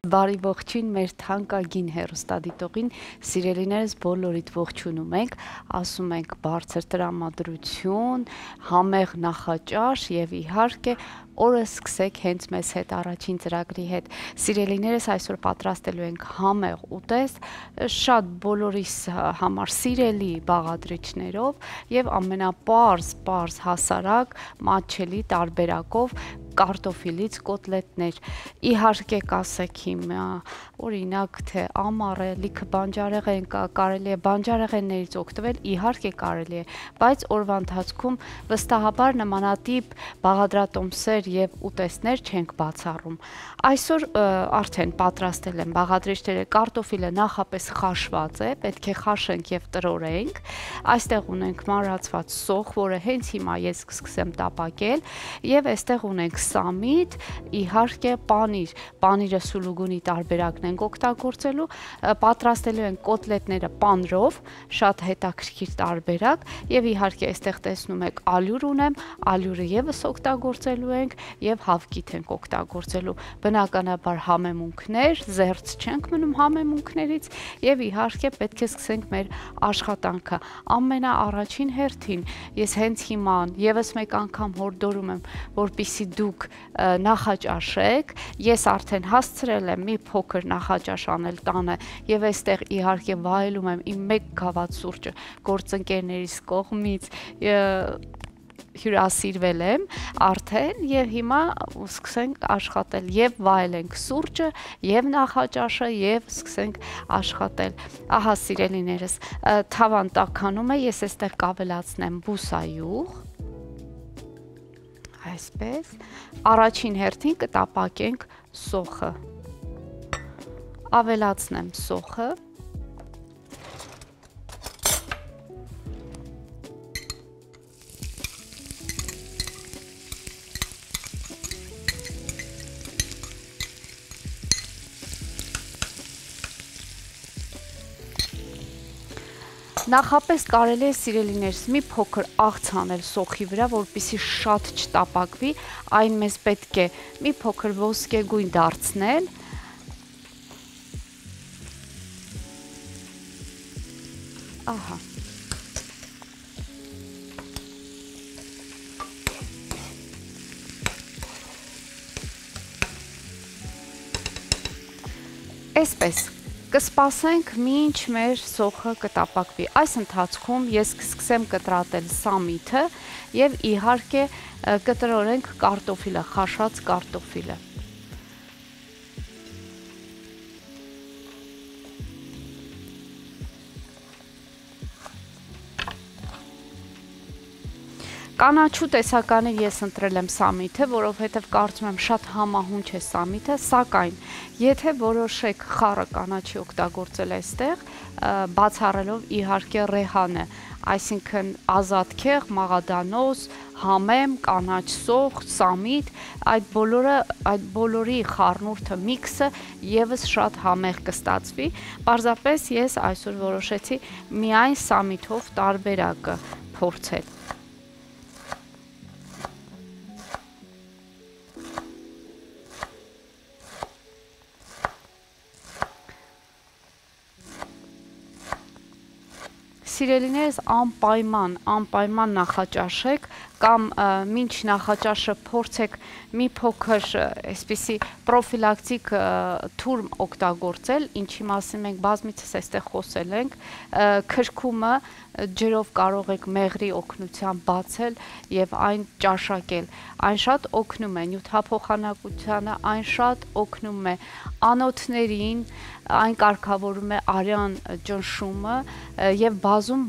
Բարի ողջույն մեր թանկագին հեռուստադիտողին, սիրելիներս բոլորիդ ողջունում ենք, ասում ենք բարձր տրամադրություն, համեղ նախաճաշ եւ իհարկե օրը սկսեք հենց մեզ հետ առաջին ծրագրի հետ։ Սիրելիներս այսօր պատրաստելու ենք համեղ ուտեստ, շատ բոլորիս համար սիրելի բաղադրիչներով եւ ամենապարզ հասարակ մատչելի տարբերակով կարտոֆիլից կոտլետներ։ Իհարկե կասեք հիմա, օրինակ թե ամառ է, լիքը բանջարեղեն կա, կարելի է բանջարեղեններից օգտվել, իհարկե կարելի է, բայց օրվա ընթացքում վստահաբար նմանատիպ բաղադրատոմսեր եւ ուտեստներ չենք բացառում։ Այսօր արդեն պատրաստել եմ բաղադրիչները, կարտոֆիլը նախապես խաշված է, պետք է խաշենք եւ տրորենք։ Այստեղ ունենք մանրացված սոխ, որը հենց հիմա ես կսկսեմ տապակել, եւ այստեղ ունենք սամիտ, իհարկե պանիր, պանիրը սուլուգունի տարբերակն ենք օգտագործելու, պատրաստելու ենք կոտլետները պանրով, շատ հետաքրքիր տարբերակ, եւ իհարկե այստեղ տեսնում եք ալյուր ունեմ, ալյուրը եւս օգտագործելու ենք եւ հավկիթ ենք օգտագործելու, բնականաբար համեմունքներ, զերծ չենք մնում համեմունքներից եւ իհարկե պետք է սկսենք մեր աշխատանքը։ Ամենաառաջին հերթին ես հենց հիմա եւս մեկ անգամ հորդորում եմ, որպեսզի դուք նախաճաշեք, ես արդեն հասցրել եմ մի փոքր նախաճաշ անել տանը եւ այստեղ իհարկե վայելում եմ իմ մեկ գավաթ սուրճը գործընկերներիս կողմից հյուրասիրվել եմ արդեն եւ հիմա սկսենք աշխատել եւ վայելենք սուրճը եւ նախաճաշը եւ սկսենք աշխատել։ Ահա սիրելիներս, թավան տաքանում է, ես այստեղ կավելացնեմ բուսայուղ, այսպես, առաջին հերթին կտապակենք սոխը, ավելացնեմ սոխը, նախապես կարելի է սիրելիներս մի փոքր աղց անել սոխի վրա, որպեսզի շատ չտապակվի, այն մեզ պետք է մի փոքր ոսկեգույն դարձնել, ահա, այսպես կսպասենք մինչ մեր սոխը կտապակվի։ Այս ընթացքում ես կսկսեմ կտրատել սամիթը եւ իհարկե կտրորենք կարտոֆիլը, խաշած կարտոֆիլը։ Կանաչու տեսականի ես ընտրել եմ սամիթը, որովհետև կարծում եմ շատ համահունչ է սամիթը, սակայն եթե որոշեք խառը կանաչի օգտագործել այստեղ, բացառելով իհարկե ռեհանը, այսինքն ազատ քեղ, մաղադանոս, համեմ, կանաչ սոխ, սամիթ, այդ բոլորի խառնուրդը միքսը եւս շատ համեղ կստացվի, պարզապես ես այսօր որոշեցի միայն սամիթով տարբերակը փորձել։ Սիրելիներս անպայման նախաճաշեք կամ մինչ նախաճաշը փորձեք մի փոքր այսպիսի պրոֆիլակտիկ թուրմ օգտագործել, ինչի մասին մենք բազմիցս այստեղ խոսել ենք, քրքումը ջրով կարող եք մեղրի օգնությամբ բացել եւ այն ճաշակել, այն շատ օգնում է նյութափոխանակությանը, այն շատ օգնում է անոթներին, այն կարգավորում է արյան ճնշումը եւ բազում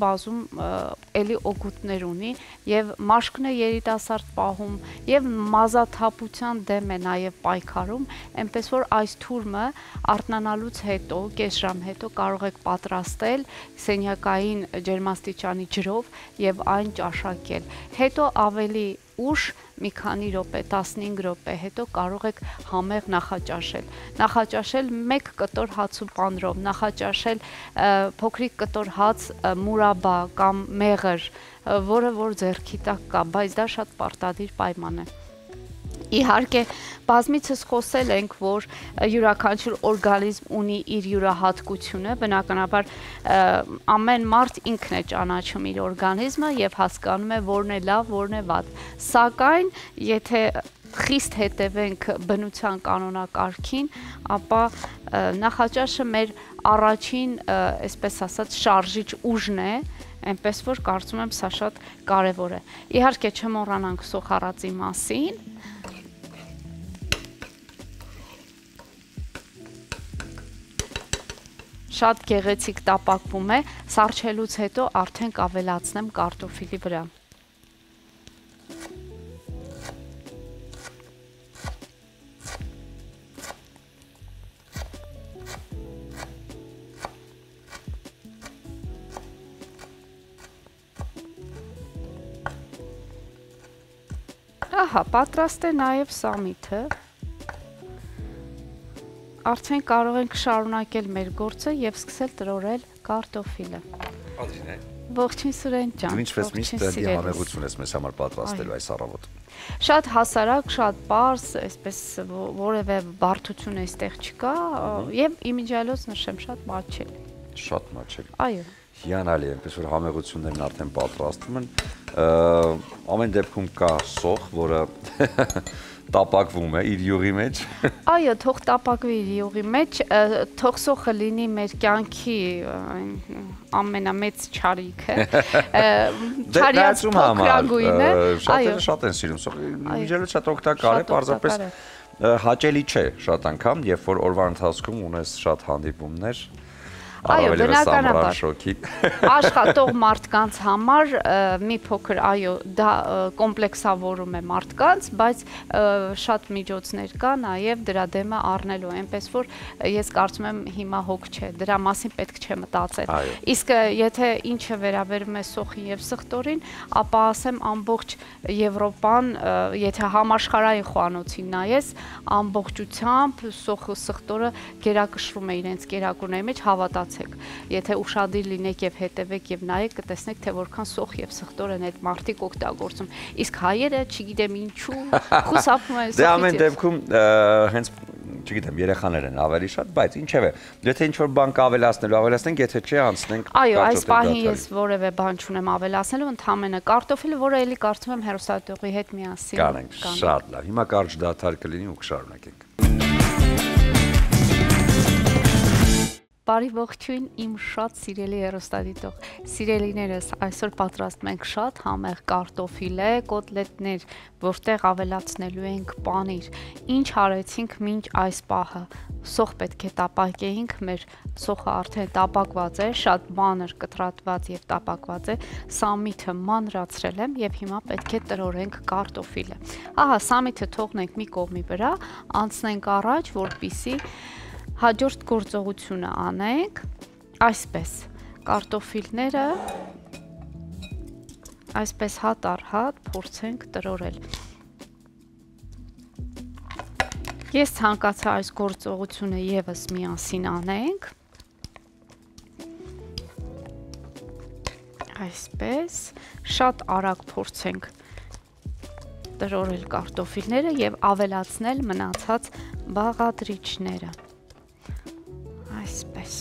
էլի օգուտներ ունի եւ մաշկն է երիտասարդ պահում եւ մազաթափության դեմ է նաեւ պայքարում, այնպես որ այս թուրմը արթնանալուց հետո, կես ժամ հետո կարող եք պատրաստել սենյակային ջերմաստիճանի ջրով եւ այն ճաշակել։ Հետո ավելի ուշ մի քանի րոպե, 15 րոպե հետո կարող եք համեղ նախաճաշել 1 կտոր հաց ու պանրով, նախաճաշել փոքրիկ կտոր հաց մուրաբա կամ մեղր, որը որ ձեռքի տակ կա, բայց դա շատ պարտադիր պայման է։ Իհարկե, բազմիցս խոսել ենք, որ յուրաքանչյուր օրգանիզմ ունի իր յուրահատկությունը, բնականաբար ամեն մարդ ինքն է ճանաչում իր օրգանիզմը եւ հասկանում է որն է լավ, որն է վատ։ Սակայն, եթե խիստ հետևենք բնության կանոնակարգին, ապա նախաճաշը մեր առաջին, այսպես ասած, շարժիչ ուժն է, այնպես որ կարծում եմ սա շատ կարևոր է։ Իհարկե չմոռանանք սոխառածի մասին։ Շատ գեղեցիկ տապակվում է, սառչելուց հետո արդեն կավելացնեմ կարտոֆիլի վրա։ Ահա, պատրաստ է նաև սամիթը։ Արդեն կարող ենք շարունակել մեր գործը եւ սկսել տրորել կարտոֆիլը։ Ադրինե։ Ողջույն Սուրեն ջան։ Ինչպես միշտ համեղություն ես մեզ համար պատրաստելու այս առավոտ։ Շատ հասարակ, շատ պարզ, այսպես որևէ բարդություն այստեղ չկա եւ իմիջիալոց նշեմ շատ մատչելի։ Շատ մատչելի։ Այո։ Հիանալի է, այնպես որ համեղություններն արդեն պատրաստվում են։ Ամեն դեպքում կա սոխ, որը տապակվում է իր յուղի մեջ։ Այո, թող տապակվի իր յուղի մեջ, թող սոխը լինի մեր կյանքի ամենամեծ չարիքը։ Չարիած փոքրագույնը։ Շատերը շատ են սիրում սոխը, միջելը շատ օգտակար է, պարզապես հաճելի չէ շատ անգամ, երբ որ օրվա ընթացքում ունես շատ հանդիպումներ։ Այո, բնականաբար աշխատող մարդկանց համար մի փոքր, այո, դա կոմպլեքսավորում է մարդկանց, բայց շատ միջոցներ կա նաև դրա դեմը առնելու, այնպես որ ես կարծում եմ հիմա հոգ չէ, դրա մասին պետք չէ մտածել։ Իսկ եթե ինչը վերաբերում է սոխին եւ սխտորին, ապա ասեմ ամբողջ Եվրոպան, եթե համաշխարհային խոհանոցին նայես, ամբողջությամբ սոխը սխտորը գերակշռում է իրենց կերակուրների մեջ, հավատացեք։ Եթե ուշադիր լինեք եւ հետևեք եւ նայեք, կտեսնեք, թե որքան սոխ եւ սխտոր են այդ մարդիկ օգտագործում։ Իսկ հայերը, չգիտեմ ինչու, խուսափում են սոխից։ Դե ամեն դեպքում հենց, չգիտեմ, երեխաներ են ավելի շատ, բայց ինչևէ, եթե ինչ-որ բան կավելացնենք, եթե չէ, անցնենք։ Այո, այս պահին ես որևէ բան չունեմ ավելացնելու, ընդհանրապես կարտոֆիլը, որը էլի կարծում եմ հեռուստատեղի հետ միասին կանենք։ Շատ լավ։ Հիմա կարճ դադար կլինի ու կշարունակենք։ Բարի ողջույն իմ շատ սիրելի հեռուստադիտող սիրելիներս, այսօր պատրաստում ենք շատ համեղ կարտոֆիլե, կոտլետներ, որտեղ ավելացնելու ենք պանիր։ Ինչ արեցինք մինչ այս պահը։ Սոխ պետք է տապակեինք, մեր սոխը արդեն տապակված է, շատ մանր կտրատված եւ տապակված է, սամիթը մանրացրել եմ եւ հիմա պետք է տրորենք կարտոֆիլը։ Ահա սամիթը թողնենք մի կողմի վրա, անցնենք առաջ, որպեսզի հաջորդ գործողությունը անենք, այսպես, կարտոֆիլները այսպես հատ առ հատ փորձենք տրորել։ Ես ցանկացա այս գործողությունը եւս միասին անենք, այսպես, շատ արագ փորձենք տրորել կարտոֆիլները եւ ավելացնել մնացած բաղադրիչները։ Այսպես։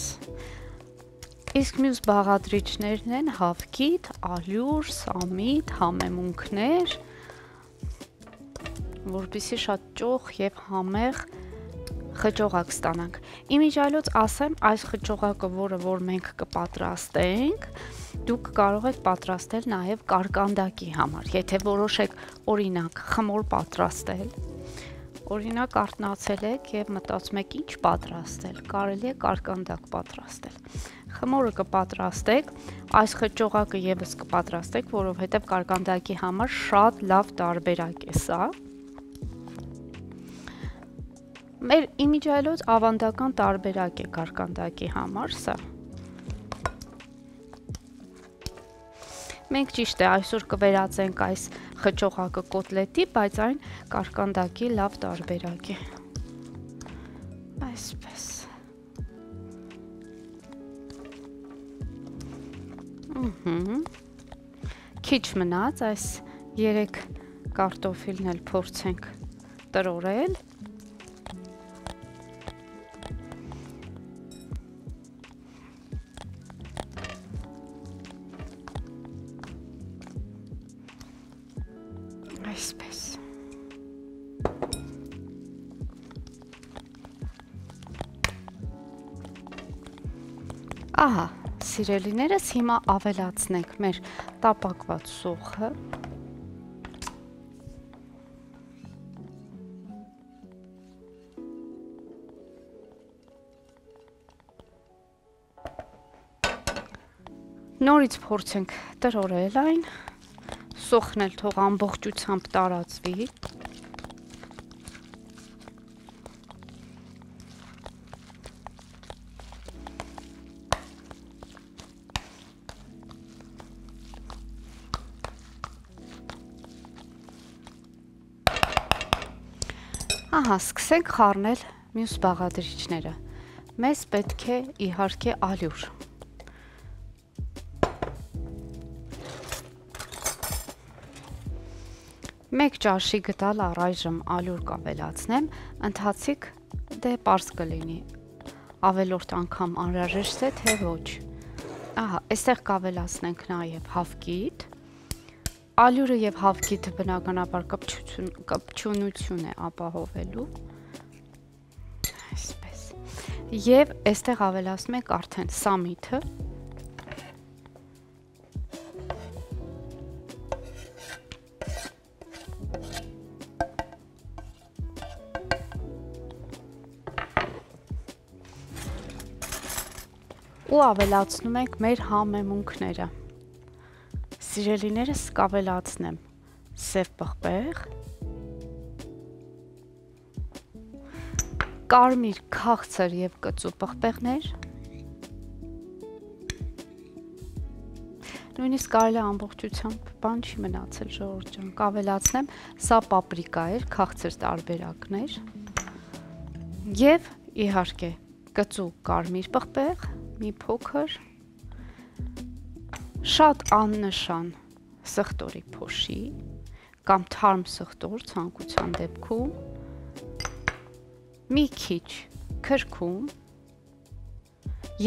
Իսկ մյուս բաղադրիչներն են հավկիթ, ալյուր, սամիթ, համեմունքներ, որպեսզի շատ ճոխ եւ համեղ խճողակ ստանանք։ Իմիջիալոց ասեմ, այս խճողակը, որ մենք կպատրաստենք, դուք կարող եք պատրաստել նաեւ կարկանդակի համար։ Եթե որոշեք օրինակ խմոր պատրաստել, օրինակ արթնացել եք եւ մտածում եք ինչ պատրաստել, կարելի է կարկանդակ պատրաստել։ Խմորը կպատրաստեք, այս խճողակը եւս կպատրաստեք, որովհետեւ կարկանդակի համար շատ լավ տարբերակ է սա։ Մեր իմիջիալոց ավանդական տարբերակ է կարկանդակի համար սա։ Մենք ճիշտ է այսօր կվերածենք այս խճողակը կոտլետի, բայց այն կարկանդակի լավ տարբերակ է։ Այսպես։ Քիչ մնաց, այս 3 կարտոֆիլն էլ փորձենք տրորել։ Այսպես։ Ահա, սիրելիներս, հիմա ավելացնենք մեր տապակված սոխը։ Նորից փորձենք տրորել այն, սոխն էլ թող ամբողջությամբ տարածվի։ Ահա, սկսենք խառնել մյուս բաղադրիչները։ Մեզ պետք է իհարկե ալյուր։ Մեկ ճաշի գտալ առայժմ ալյուր կավելացնեմ, ընթացիկ դե պարզ կլինի, ավելորդ անգամ անհրաժեշտ է, թե ոչ։ Ահա, այստեղ կավելացնենք նաև հավկիթ։ Ալյուրը եւ հավկիթը բնականաբար կպչունություն է ապահովելու, այսպես, եւ այստեղ ավելացնում ենք արդեն սամիթը, ու ավելացնում ենք մեր համեմունքները։ Սիրելիներս կավելացնեմ սև պղպեղ, կարմիր քաղցր եւ կծու պղպեղներ, նույնիսկ կարելի է ամբողջությամբ բան չի մնացել, ժողովուրդ ջան, կավելացնեմ, սա պապրիկա էր, քաղցր տարբերակներ եւ իհարկե կծու կարմիր պղպեղ, մի փոքր, շատ աննշան սխտորի փոշի կամ թարմ սխտոր ցանկության դեպքում, մի քիչ քրքում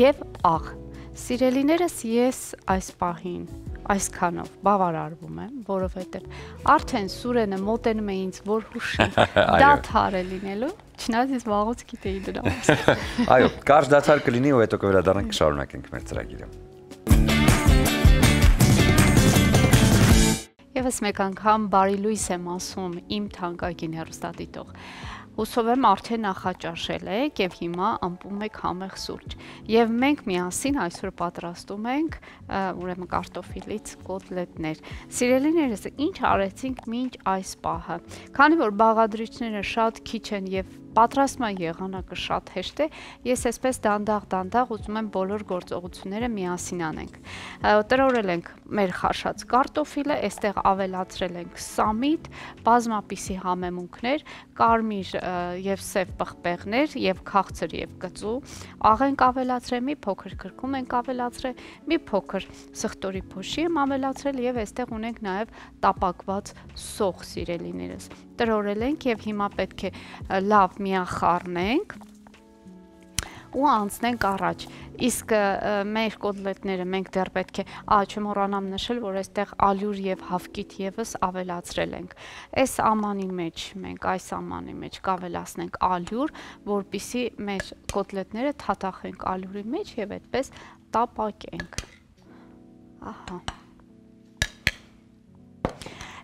եւ աղ։ Սիրելիներս, ես այս պահին այսքանով բավարարվում եմ, որովհետեւ արդեն Սուրենը մոտենում է ինձ, որ հուշի դադար է լինելու, չնայած ես վաղուց գիտեի դրա մասին։ Այո, կարճ դադար կլինի ու հետո կվերադառնանք կշարունակենք մեր ծրագիրը։ Եվս մեկ անգամ բարի լույս եմ ասում իմ թանկագին հեռուստադիտող։ Հուսով եմ արդեն նախաճաշել եք եւ հիմա ըմպում եք համեղ սուրճ։ Եվ մենք միասին այսօր պատրաստում ենք ուրեմն կարտոֆիլից կոտլետներ։ Սիրելիներս, ինչ արեցինք մինչ այս պահը։ Քանի որ բաղադրիչները շատ քիչ են եւ պատրաստման եղանակը շատ հեշտ է, ես այսպես դանդաղ ուզում եմ բոլոր գործողությունները միասին անենք։ Տրորել ենք մեր խաշած կարտոֆիլը, այստեղ ավելացրել ենք սամիթ, բազմապիսի համեմունքներ, կարմիր եւ սև պղպեղներ եւ քաղցր եւ կծու, աղ ենք ավելացրել, մի փոքր քրքում ենք ավելացրել, մի փոքր սխտորի փոշի եմ ավելացրել եւ այստեղ ունենք նաեւ տապակված սոխ, սիրելիներս։ Տրորել ենք եւ հիմա պետք է լավ միախառնենք ու անցնենք առաջ։ Իսկ մեր կոտլետները մենք դեռ պետք է, չմոռանամ նշել, որ այստեղ ալյուր եւ հավկիթ եւս ավելացրել ենք։ Այս ամանի մեջ մենք այս ամանի մեջ կավելացնենք ալյուր, որպիսի մեր կոտլետները թաթախենք ալյուրի մեջ եւ այդպես տապակենք։ Ահա։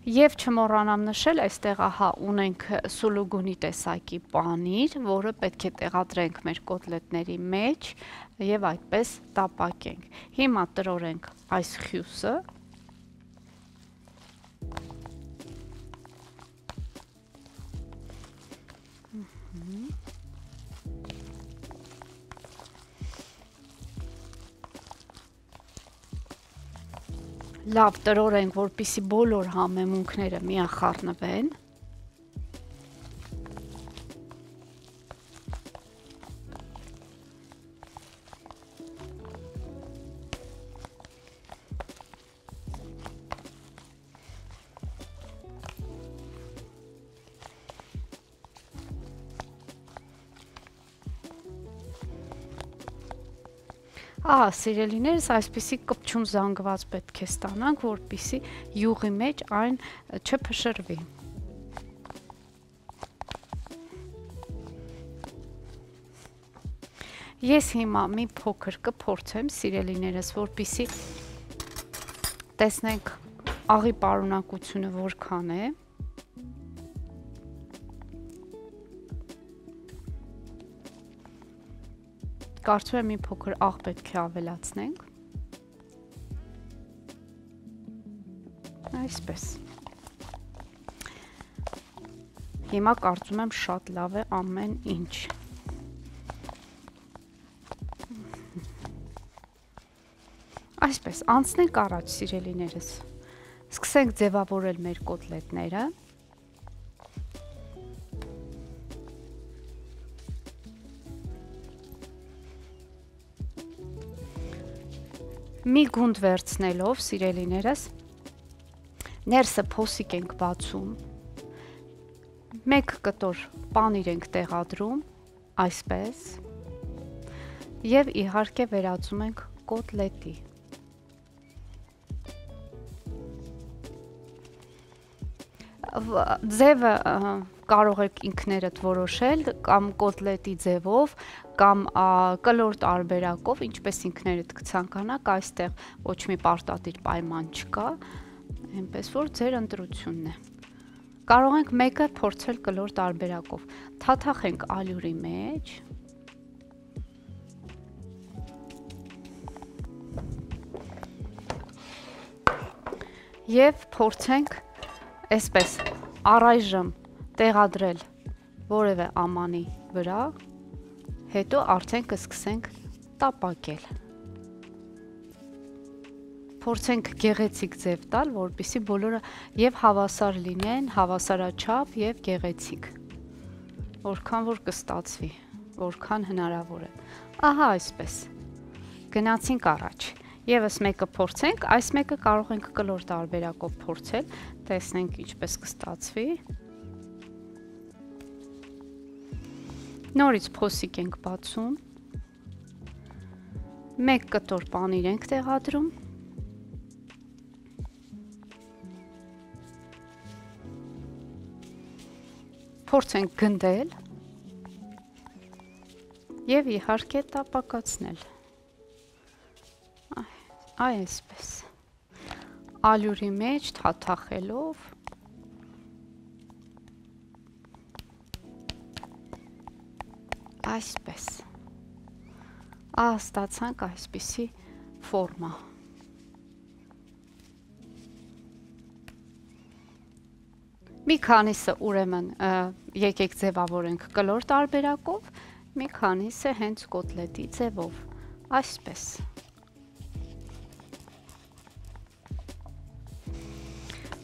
Եվ չմոռանամ նշել, այստեղ ահա ունենք սուլուգունի տեսակի պանիր, որը պետք է տեղադրենք մեր կոտլետների մեջ եւ այդպես տապակենք։ Հիմա տրորենք այս խյուսը։ Լավ տրորենք, որպիսի բոլոր համեմունքները միախառնվեն։ Սիրելիներս, այսպիսի կպչուն զանգված պետք է ստանանք, որպիսի յուղի մեջ այն չփշրվի։ Ես հիմա մի փոքր կփորձեմ, սիրելիներս, որպիսի տեսնենք աղի պարունակությունը որքան է։ Կարծում եմ մի փոքր աղ պետք է ավելացնենք։ Այսպես։ Հիմա կարծում եմ շատ լավ է ամեն ինչ։ Այսպես, անցնենք առաջ, սիրելիներս, սկսենք ձևավորել մեր կոտլետները, մի գունդ վերցնելով, սիրելիներս, ներսը փոսիկ ենք բացում, մեկ կտոր պանիր ենք տեղադրում, այսպես, և իհարկե վերածում ենք կոտլետի։ Ձևը կարող եք ինքներդ որոշել, կամ կոտլետի ձևով, կամ կլոր տարբերակով, ինչպես ինքներդ կցանկանաք, այստեղ ոչ մի պարտադիր պայման չկա, այնպես որ ձեր ընտրությունն է։ Կարող ենք մեկը փորձել կլոր տարբերակով, թաթախենք ալյուրի մեջ, և փորձենք այսպես առայժմ տեղադրել որևէ ամանի վրա, հետո արդեն կսկսենք տապակել։ Փորձենք գեղեցիկ ձև տալ, որպեսզի բոլորը և հավասար լինեն, հավասարաչափ և գեղեցիկ, որքան որ կստացվի, որքան հնարավոր է։ Ահա այսպես, գնացինք առաջ։ Եվս մեկը փորձենք, այս մեկը կարող ենք կլոր տարբերակով փորձել, տեսնենք ինչպես կստացվի։ Նորից փոսիկ ենք բացում, մեկ կտոր պանիր ենք տեղադրում, փորձենք գնդել և իհարկե տապակացնել։ Այսպես, ալյուրի մեջ թաթախելով, այսպես, ստացանք այսպիսի ֆորմա։ Մի քանիսը ուրեմն եկեք ձևավորենք կլոր տարբերակով, մի քանիսը հենց կոտլետի ձևով, այսպես։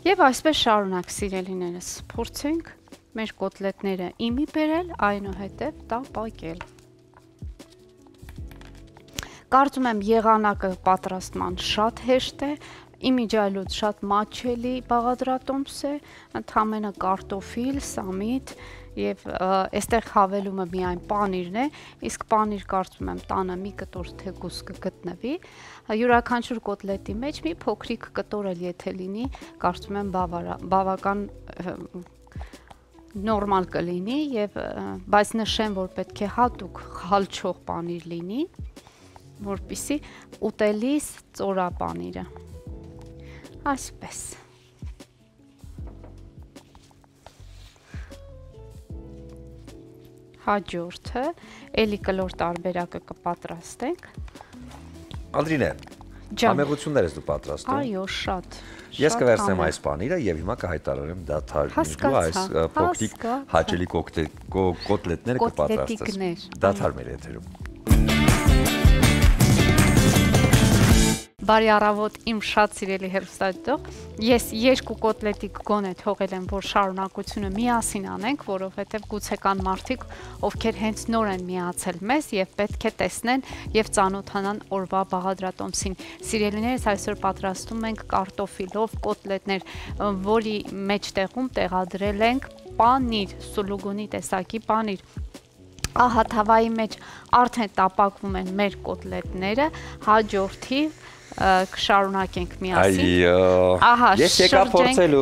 Եվ այսպես շարունակ, սիրելիներս, փորձենք մեր կոտլետները իմի բերել, այնուհետև տապակել։ Կարծում եմ եղանակը պատրաստման շատ հեշտ է, իմիջիայլոց շատ մատչելի բաղադրատոմս է, ընդամենը կարտոֆիլ, սամիտ և այստեղ հավելումը միայն պանիրն է, իսկ պանիր կարծում եմ տանը մի կտոր թեկուզ կգտնվի, յուրաքանչյուր կոտլետի մեջ մի փոքրիկ կտոր էլ եթե լինի, կարծում եմ բավական նորմալ կլինի, բայց նշեմ, որ պետք է հատուկ խալչող պանիր լինի, որպեսզի ուտելիս ծորա պանիրը, այսպես։ Հաջորդը, էլի կլոր տարբերակը կպատրաստենք։ Անդրինե, համեղություններ ես դու պատրաստում։ Այո, շատ։ Ես կվերցնեմ այս պանիրը և հիմա կհայտարարեմ դադար դու այս փոքրիկ հաճելի կոտլետները կպատրաստես։ Դադար մեր եթերում։ Բարի առավոտ իմ շատ սիրելի հեռուստադիտող, ես երկու կոտլետի գոնե թողել եմ, որ շարունակությունը միասին անենք, որովհետև գուցե կան մարդիկ, ովքեր հենց նոր են միացել մեզ և պետք է տեսնեն և ծանոթանան օրվա բաղադրատոմսին։ Սիրելիներս, այսօր պատրաստում ենք կարտոֆիլով կոտլետներ, որի մեջտեղում տեղադրել ենք պանիր, սուլուգունի տեսակի պանիր։ Ահա թավայի մեջ արդեն տապակվում են մեր կոտլետները, հաջորդիվ կշարունակենք միասին։ Այո, ես եկա փորձելու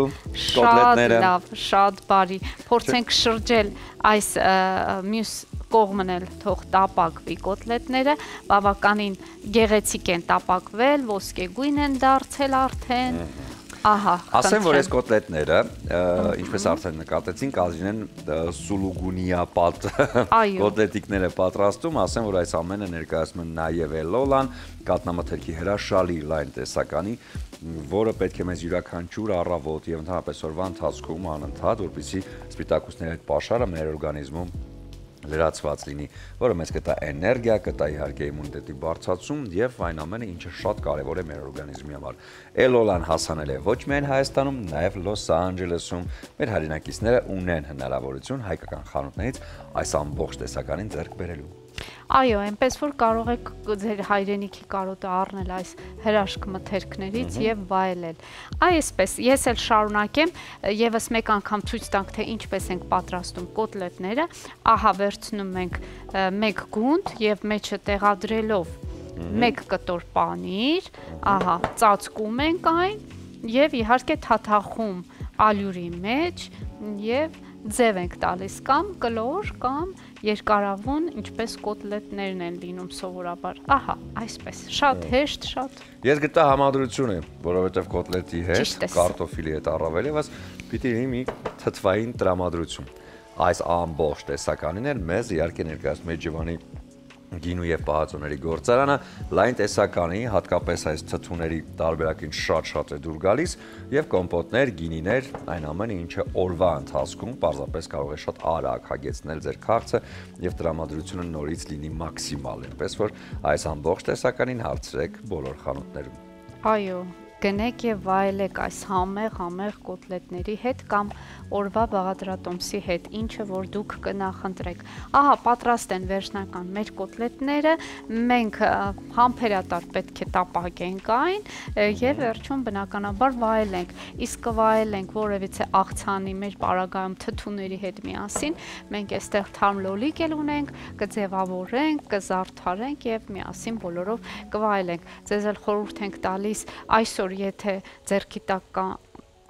կոտլետները։ Շատ լավ, շատ բարի։ Փորձենք շրջել այս մյուս կողմն էլ թող տապակվի կոտլետները, բավականին գեղեցիկ են տապակվել, ոսկեգույն են դարձել արդեն։ Ահա, ասեմ, որ այս կոտլետները, ինչպես արդեն նկատեցինք, ազգին են սուլուգունիապատ կոտլետիկները պատրաստում, ասեմ, որ այս ամենը ներկայացնում են նաև Էլոլան, կատնամթերքի հրաշալի լայն տեսականի, որը պետք է մեզ յուրաքանչյուր առավոտ եւ ընդհանրապես օրվա ընթացքում անընդհատ, որպեսզի սպիտակուցների այդ պաշարը մեր օրգանիզմում լրացված լինի, որը մեզ կտա էներգիա, կտա իհարկե իմունիտետի բարձրացում եւ այն ամենը, ինչը շատ կարեւոր է մեր օրգանիզմի համար։ Էլոլան հասանել է ոչ միայն Հայաստանում, նաեւ Լոս Անջելեսում։ Մեր հայրենակիցները ունեն հնարավորություն հայկական խանութներից այս ամբողջ տեսականին ձեռք բերելու։ Այո, այնպես որ կարող եք ձեր հայրենիքի կարոտը առնել այս հրաշք մթերքներից եւ վայելել։ Այսպես, ես էլ շարունակեմ, եւս մեկ անգամ ցույց տանք, թե ինչպես ենք պատրաստում կոտլետները։ Ահա վերցնում ենք մեկ գունդ եւ մեջը տեղադրելով մեկ կտոր պանիր, ահա, ծածկում ենք այն եւ իհարկե թաթախում ալյուրի մեջ եւ ձև ենք տալիս կամ կլոր կամ երկարավուն, ինչպես կոտլետներն են լինում սովորաբար։ Ահա, այսպես, շատ հեշտ, շատ։ Ես գտա համադրություն է, որովհետև կոտլետի հետ, կարտոֆիլի հետ առավել ևս պիտի լինի մի թթվային տրամադրություն։ Այս ամբողջ տեսականին էլ մեզ իհարկե ներկայացնում է Ջևանի գինու եւ պահածոների գործարանը, լայն տեսականի, հատկապես այս թթուների տարբերակին շատ է դուր գալիս եւ կոմպոտներ, գինիներ, այն ամենը, ինչը օրվա ընթացքում պարզապես կարող է շատ արագ հագեցնել ձեր քաղցը եւ տրամադրությունը նորից լինի մաքսիմալ, այնպես որ այս ամբողջ տեսականին հարցրեք բոլոր խանութներում։ Այո, գնեք եւ վայելեք այս համեղ կոտլետների հետ կամ օրվա բաղադրատոմսի հետ, ինչը որ դուք կնախընտրեք։ Ահա պատրաստ են վերջնական մեր կոտլետները, մենք համբերատար պետք է տապակենք այն եւ վերջում բնականաբար վայելենք։ Իսկ կվայելենք որևիցե աղցանի մեր պարագայում թթուների հետ միասին, մենք այստեղ թարմ լոլիկ էլ ունենք, կձևավորենք, կզարդարենք եւ միասին բոլորով կվայելենք։ Ձեզ էլ խորհուրդ ենք տալիս այսօր եթե ձեռքի տակ կա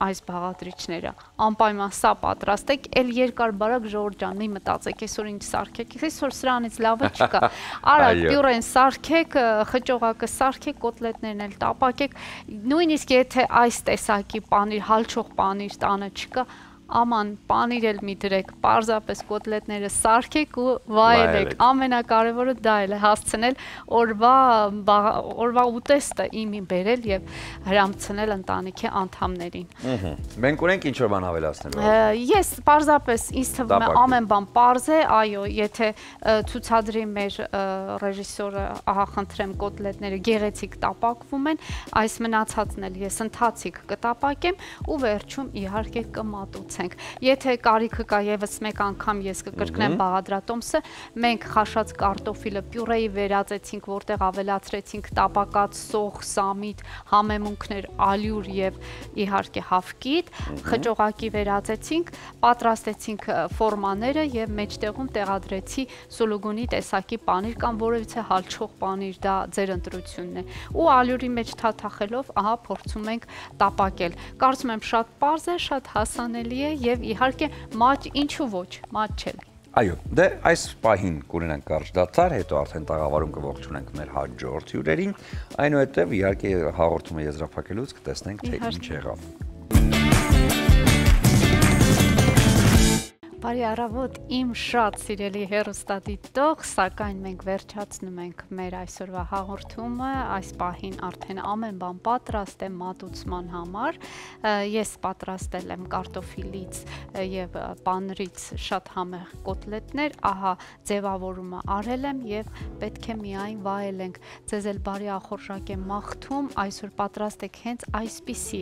այս բաղադրիչները, անպայման սա պատրաստեք, էլ երկար բարակ Ժորժ ջան, մի մտածեք, այսօր ինչ սարքեք, այսօր սրանից լավը չկա։ Արագ պյուրեն սարքեք, խճողակը սարքեք, կոտլետներն էլ տապակեք, նույնիսկ եթե այս տեսակի պանիր, հալչող պանիր տանը չկա, աման պանիր էլ մի դրեք, պարզապես կոտլետները սարքեք ու վայելեք, ամենակարևորը դա էլ է հասցնել օրվա ուտեստը իմի բերել եւ հրամցնել ընտանիքի անդամներին։ Մենք ունենք ինչ-որ բան ավելացնելու։ Ես պարզապես ինձ թվում է ամեն բան պարզ է, այո, եթե ցուցադրի մեր ռեժիսորը, ահա խնդրեմ կոտլետները գեղեցիկ տապակվում են, այս մնացածն էլ ես ընթացիկ կտապակեմ ու վերջում իհարկե կմատուցեմ։ Եթե կարիքը կա եւս մեկ անգամ ես կկրկնեմ բաղադրատոմսը, մենք խաշած կարտոֆիլը պյուրեի վերածեցինք, որտեղ ավելացրեցինք տապակած սոխ, սամիտ, համեմունքներ, ալյուր եւ իհարկե հավկիտ, խճողակի վերածեցինք, պատրաստեցինք ֆորմաները եւ մեջտեղում տեղադրեցի սուլուգունի տեսակի պանիր կամ որևիցե հալչող պանիր, դա ձեր ընտրությունն է։ Ու ալյուրի մեջ թաթախելով, ահա փորձում ենք տապակել։ Կարծում եմ շատ պարզ է, շատ հասանելի է եւ իհարկե մաչ ինչու ոչ, մաչ չէ։ Այո, դե այս պահին կունենանք կարճ դադար, հետո արդեն տաղավարում կողջունենք մեր հաջորդ հյուրերին, այնուհետև իհարկե հաղորդումը եզրափակելուց կտեսնենք թե ինչ եղավ։ Բարի առավոտ, իմ շատ սիրելի հեռուստադիտող, սակայն մենք վերջացնում ենք մեր այսօրվա հաղորդումը, այս պահին արդեն ամեն բան պատրաստ է մատուցման համար, ես պատրաստել եմ կարտոֆիլից եւ պանրից շատ համեղ կոտլետներ, ահա ձևավորումը արել եմ եւ պետք է միայն վայելենք, ձեզ էլ բարի ախորժակ եմ մաղթում, այսօր պատրաստեք հենց այսպիսի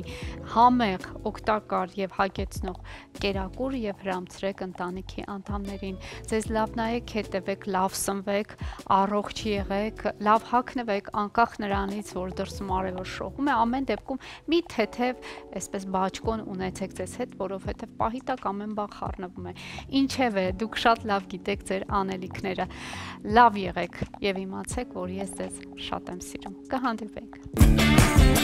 համեղ, օգտակար եւ հագեցնող կերակուր եւ հրամցրեք ընտանիքի անդամներին։ Ձեզ լավ նայեք, հետևեք, լավ սնվեք, առողջ եղեք, լավ հագնվեք, անկախ նրանից, որ դրսում արևը շողում է, ամեն դեպքում մի թեթև, այսպես բաճկոն ունեցեք ձեզ հետ, որովհետև պահի տակ ամեն բան խառնվում է։ Ինչևէ, դուք շատ լավ գիտեք ձեր անելիքները։ Լավ եղեք եւ իմացեք, որ ես ձեզ շատ եմ սիրում։ Կհանդիպենք։